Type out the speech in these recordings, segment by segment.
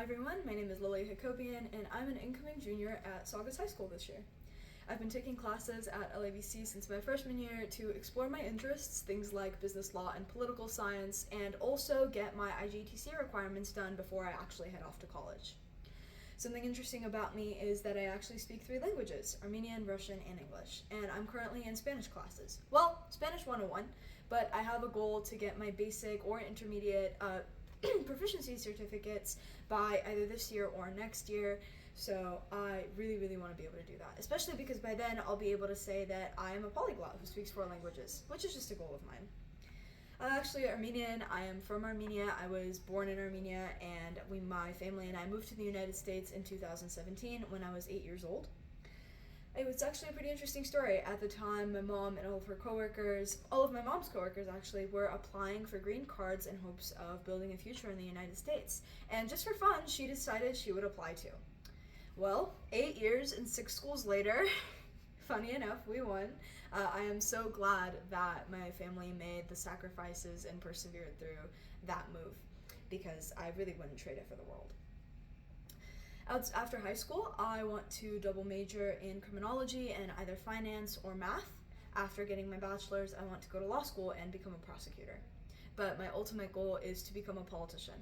Hi everyone, my name is Lily Hakobian and I'm an incoming junior at Saugus High School this year. I've been taking classes at LAVC since my freshman year to explore my interests, things like business law and political science, and also get my IGTC requirements done before I actually head off to college. Something interesting about me is that I actually speak 3 languages, Armenian, Russian, and English, and I'm currently in Spanish classes. Well, Spanish 101, but I have a goal to get my basic or intermediate proficiency certificates by either this year or next year, so I really want to be able to do that, especially because by then I'll be able to say that I am a polyglot who speaks 4 languages, which is just a goal of mine. I'm actually Armenian. I am from Armenia. I was born in Armenia, and my family and I moved to the United States in 2017 when I was 8 years old. It was actually a pretty interesting story. At the time, my mom and all of her coworkers, all of my mom's coworkers actually, were applying for green cards in hopes of building a future in the United States. And just for fun, she decided she would apply too. Well, 8 years and 6 schools later, funny enough, we won. I am so glad that my family made the sacrifices and persevered through that move, because I really wouldn't trade it for the world. After high school, I want to double major in criminology and either finance or math. After getting my bachelor's, I want to go to law school and become a prosecutor. But my ultimate goal is to become a politician,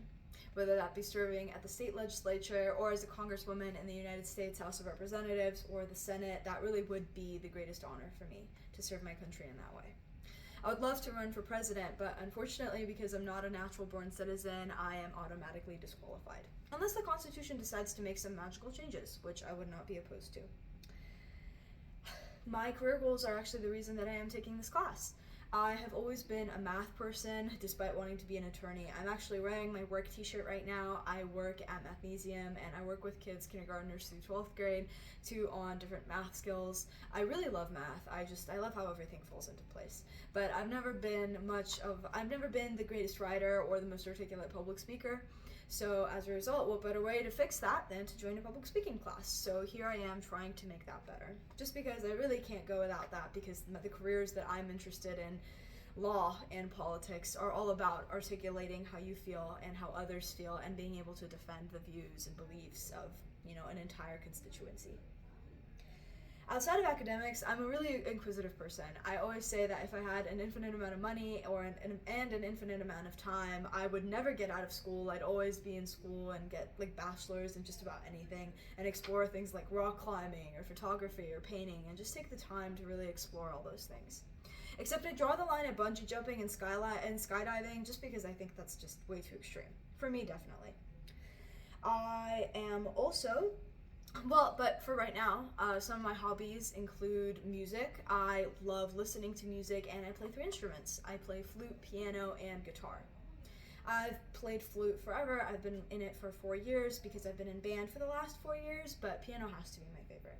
whether that be serving at the state legislature or as a congresswoman in the United States House of Representatives or the Senate. That really would be the greatest honor for me, to serve my country in that way. I would love to run for president, but unfortunately, because I'm not a natural-born citizen, I am automatically disqualified. Unless the Constitution decides to make some magical changes, which I would not be opposed to. My career goals are actually the reason that I am taking this class. I have always been a math person, despite wanting to be an attorney. I'm actually wearing my work t-shirt right now. I work at Mathnesium, and I work with kids, kindergartners through 12th grade, on different math skills. I really love math. I love how everything falls into place. But I've never been the greatest writer or the most articulate public speaker. So as a result, what better way to fix that than to join a public speaking class? So here I am trying to make that better. Just because I really can't go without that, because the careers that I'm interested in, law and politics, are all about articulating how you feel and how others feel and being able to defend the views and beliefs of, an entire constituency. Outside of academics, I'm a really inquisitive person. I always say that if I had an infinite amount of money and an infinite amount of time, I would never get out of school. I'd always be in school and get bachelor's in just about anything and explore things like rock climbing or photography or painting and just take the time to really explore all those things. Except I draw the line at bungee jumping and skydiving just because I think that's just way too extreme. For me, definitely. I am also but for right now, some of my hobbies include music. I love listening to music, and I play 3 instruments. I play flute, piano, and guitar. I've played flute forever. I've been in it for 4 years because I've been in band for the last 4 years, but piano has to be my favorite.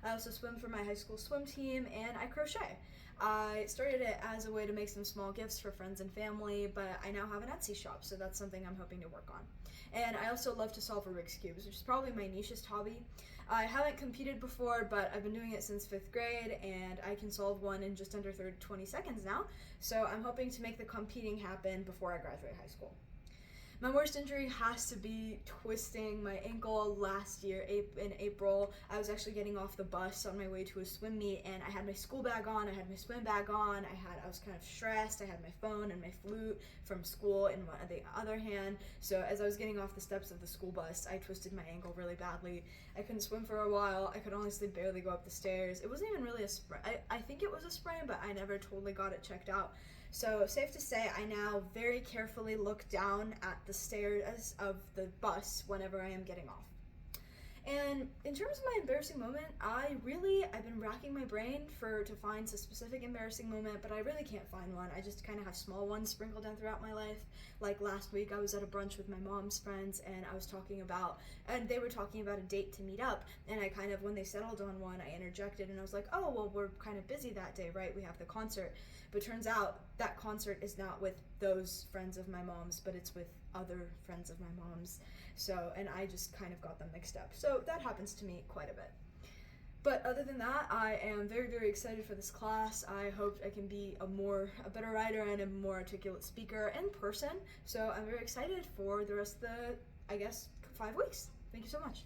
I also swim for my high school swim team, and I crochet. I started it as a way to make some small gifts for friends and family, but I now have an Etsy shop, so that's something I'm hoping to work on. And I also love to solve Rubik's Cubes, which is probably my nichest hobby. I haven't competed before, but I've been doing it since 5th grade, and I can solve one in just under 20 seconds now, so I'm hoping to make the competing happen before I graduate high school. My worst injury has to be twisting my ankle last year in April. I was actually getting off the bus on my way to a swim meet, and I had my school bag on, I had my swim bag on, I was kind of stressed, I had my phone and my flute from school in the other hand. So as I was getting off the steps of the school bus, I twisted my ankle really badly. I couldn't swim for a while. I could honestly barely go up the stairs. It wasn't even really a sprain. I think it was a sprain, but I never totally got it checked out. So safe to say, I now very carefully look down at the stairs of the bus whenever I am getting off. And in terms of my embarrassing moment, I've been racking my brain to find a specific embarrassing moment, but I really can't find one. I just kind of have small ones sprinkled in throughout my life. Like last week, I was at a brunch with my mom's friends, and they were talking about a date to meet up, and when they settled on one, I interjected, and I was like, oh, well, we're kind of busy that day, right? We have the concert. But turns out that concert is not with those friends of my mom's, but it's with other friends of my mom's. So, and I just kind of got them mixed up. So that happens to me quite a bit. But other than that, I am very, very excited for this class. I hope I can be a better writer and a more articulate speaker in person. So I'm very excited for the rest of the, 5 weeks. Thank you so much.